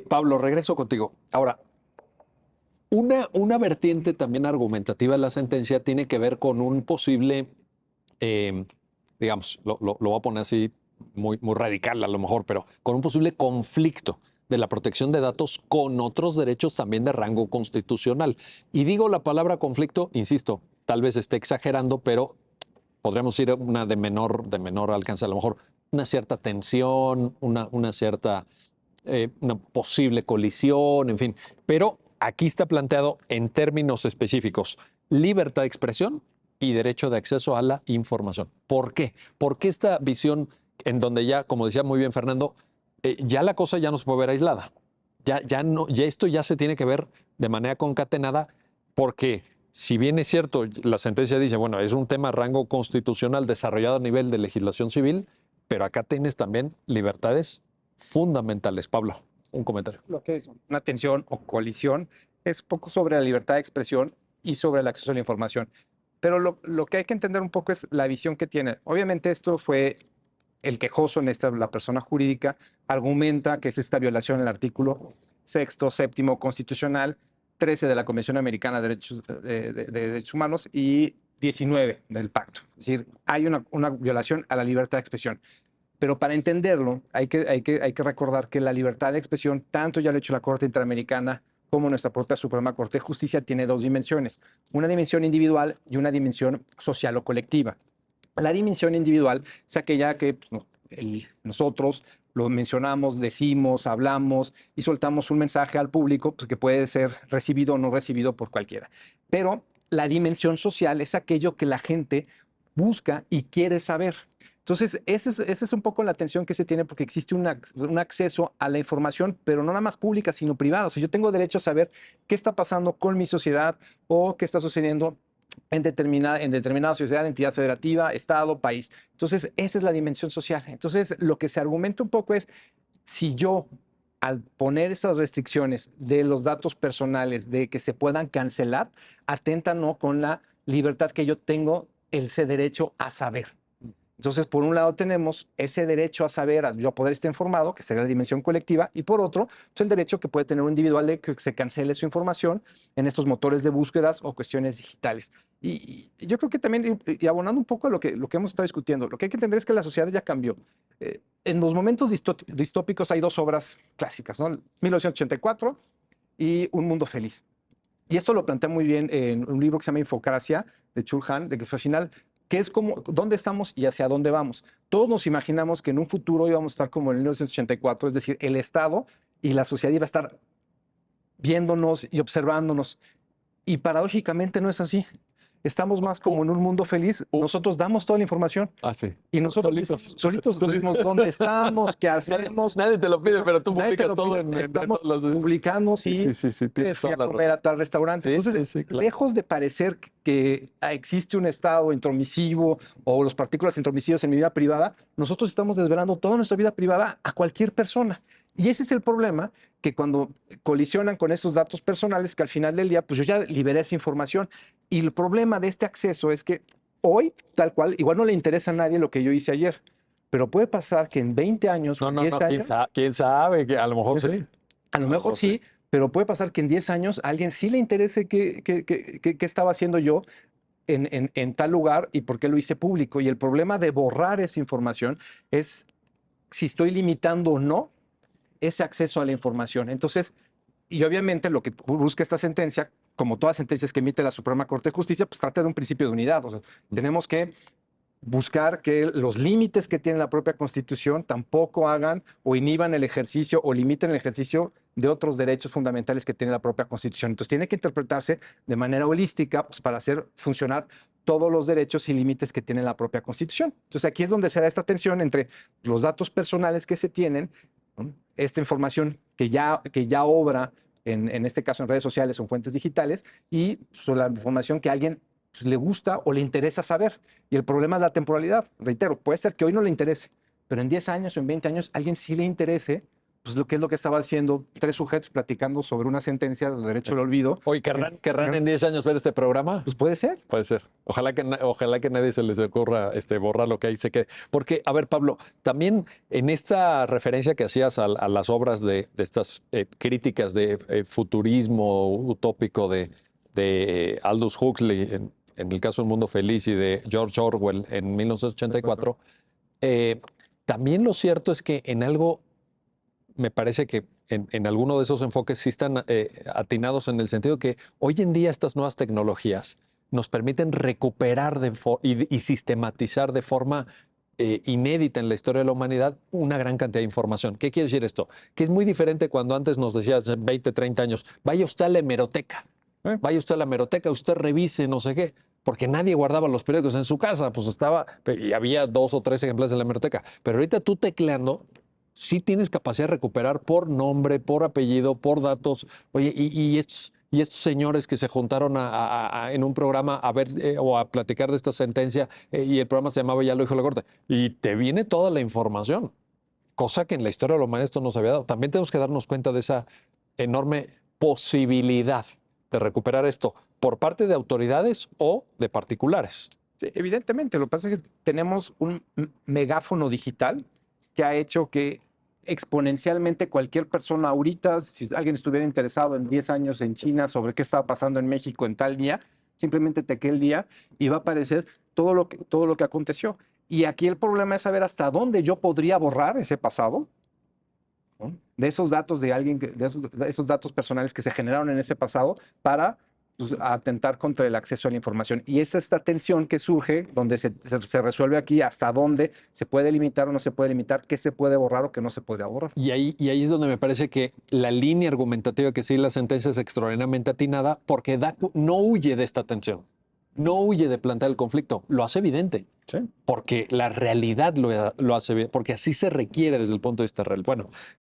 Pablo, regreso contigo. Ahora, una vertiente también argumentativa de la sentencia tiene que ver con un posible, eh, digamos, lo voy a poner así muy radical a lo mejor, pero con un posible conflicto de la protección de datos con otros derechos también de rango constitucional. Y digo la palabra conflicto, insisto, tal vez esté exagerando, pero podríamos ir a una de menor alcance, a lo mejor una cierta tensión, una cierta una posible colisión, en fin. Pero aquí está planteado en términos específicos, libertad de expresión y derecho de acceso a la información. ¿Por qué? Porque esta visión en donde ya, como decía muy bien Fernando, ya la cosa ya no se puede ver aislada. Ya no, ya esto ya se tiene que ver de manera concatenada porque si bien es cierto, la sentencia dice, bueno, es un tema rango constitucional desarrollado a nivel de legislación civil, pero acá tienes también libertades fundamentales. Pablo, un comentario. Lo que es una tensión o colisión es poco sobre la libertad de expresión y sobre el acceso a la información. Pero lo que hay que entender un poco es la visión que tiene. Obviamente esto fue el quejoso en esta, la persona jurídica, argumenta que es esta violación del artículo sexto, séptimo constitucional, 13 de la Convención Americana de Derechos Humanos y 19 del pacto. Es decir, hay una violación a la libertad de expresión. Pero para entenderlo, hay que recordar que la libertad de expresión, tanto ya lo ha hecho la Corte Interamericana como nuestra propia Suprema Corte de Justicia, tiene dos dimensiones, una dimensión individual y una dimensión social o colectiva. La dimensión individual es aquella que pues, nosotros lo mencionamos, decimos, hablamos y soltamos un mensaje al público pues, que puede ser recibido o no recibido por cualquiera. Pero la dimensión social es aquello que la gente busca y quiere saber. Entonces, esa es un poco la atención que se tiene porque existe un acceso a la información, pero no nada más pública, sino privada. O sea, yo tengo derecho a saber qué está pasando con mi sociedad o qué está sucediendo en determinada sociedad, entidad federativa, estado, país. Entonces, esa es la dimensión social. Entonces, lo que se argumenta un poco es, si yo, al poner estas restricciones de los datos personales, de que se puedan cancelar, atenta no con la libertad que yo tengo, ese derecho a saber. Entonces, por un lado tenemos ese derecho a saber, a yo poder estar informado, que sería la dimensión colectiva, y por otro, pues el derecho que puede tener un individual de que se cancele su información en estos motores de búsquedas o cuestiones digitales. Y yo creo que también, y abonando un poco a lo que hemos estado discutiendo, lo que hay que entender es que la sociedad ya cambió. En los momentos distópicos hay dos obras clásicas, ¿no? 1984 y Un Mundo Feliz. Y esto lo plantea muy bien en un libro que se llama Infocracia, de Chul Han, de que al final, ¿qué es como, dónde estamos y hacia dónde vamos? Todos nos imaginamos que en un futuro íbamos a estar como en 1984, es decir, el Estado y la sociedad iba a estar viéndonos y observándonos. Y paradójicamente no es así. Estamos más como en un mundo feliz. Nosotros damos toda la información Ah, sí. y nosotros solitos decimos dónde estamos, qué hacemos. Nadie te lo pide, pero tú Nadie te publicas lo todo pide. Estamos todas las... publicando, Sí, sí, sí, sí, tienes fui toda a la comer razón. a tal restaurante. Sí, Entonces, sí, sí, claro. lejos de parecer que existe un estado intromisivo o los partículas intromisivos en mi vida privada, nosotros estamos desvelando toda nuestra vida privada a cualquier persona. Y ese es el problema, que cuando colisionan con esos datos personales, que al final del día, pues yo ya liberé esa información. Y el problema de este acceso es que hoy, tal cual, igual no le interesa a nadie lo que yo hice ayer, pero puede pasar que en 20 años o No, en no, 10 no, quién años, sabe, quién sabe, que a lo mejor pues, sí. a lo A lo mejor mejor sí. sí, pero puede pasar que en 10 años a alguien sí le interese qué estaba haciendo yo en tal lugar y por qué lo hice público. Y el problema de borrar esa información es si estoy limitando o no ese acceso a la información. Entonces, y obviamente lo que busca esta sentencia, como todas sentencias que emite la Suprema Corte de Justicia, pues trata de un principio de unidad. O sea, tenemos que buscar que los límites que tiene la propia Constitución tampoco hagan o inhiban el ejercicio o limiten el ejercicio de otros derechos fundamentales que tiene la propia Constitución. Entonces tiene que interpretarse de manera holística pues, para hacer funcionar todos los derechos y límites que tiene la propia Constitución. Entonces aquí es donde se da esta tensión entre los datos personales que se tienen, ¿no? Esta información que ya obra en este caso en redes sociales o en fuentes digitales y pues, la información que alguien pues, le gusta o le interesa saber. Y el problema es la temporalidad. Reitero, puede ser que hoy no le interese, pero en 10 años o en 20 años alguien sí le interese pues lo que es lo que estaba haciendo tres sujetos platicando sobre una sentencia del derecho al olvido. Oye, ¿querrán en 10 años ver este programa? Pues puede ser. Puede ser. Ojalá que nadie se les ocurra borrar lo que ahí se quede. Porque, a ver, Pablo, también en esta referencia que hacías a las obras de estas críticas de futurismo utópico de Aldous Huxley, en el caso del Mundo Feliz, y de George Orwell en 1984, también lo cierto es que en algo me parece que en alguno de esos enfoques sí están atinados en el sentido que hoy en día estas nuevas tecnologías nos permiten recuperar y sistematizar de forma inédita en la historia de la humanidad una gran cantidad de información. ¿Qué quiere decir esto? Que es muy diferente cuando antes nos decías 20, 30 años, vaya usted a la hemeroteca, vaya usted a la hemeroteca, usted revise no sé qué, porque nadie guardaba los periódicos en su casa, pues estaba, y había 2 o 3 ejemplares en la hemeroteca. Pero ahorita tú tecleando, sí tienes capacidad de recuperar por nombre, por apellido, por datos. Oye, y estos señores que se juntaron en un programa a ver o a platicar de esta sentencia y el programa se llamaba Ya lo dijo la Corte. Y te viene toda la información, cosa que en la historia de la humanidad esto no se había dado. También tenemos que darnos cuenta de esa enorme posibilidad de recuperar esto por parte de autoridades o de particulares. Sí, evidentemente, lo que pasa es que tenemos un megáfono digital que ha hecho que exponencialmente cualquier persona ahorita, si alguien estuviera interesado en 10 años en China sobre qué estaba pasando en México en tal día, simplemente teque el día y va a aparecer todo lo que aconteció. Y aquí el problema es saber hasta dónde yo podría borrar ese pasado, ¿no? De esos datos de alguien, de esos datos personales que se generaron en ese pasado para pues, atentar contra el acceso a la información. Y es esta tensión que surge donde se resuelve aquí hasta dónde se puede limitar o no se puede limitar, qué se puede borrar o qué no se podría borrar. Y ahí es donde me parece que la línea argumentativa que sigue la sentencia es extraordinariamente atinada porque no huye de esta tensión, no huye de plantear el conflicto, lo hace evidente. Sí. Porque la realidad lo hace bien, porque así se requiere desde el punto de vista real. Bueno,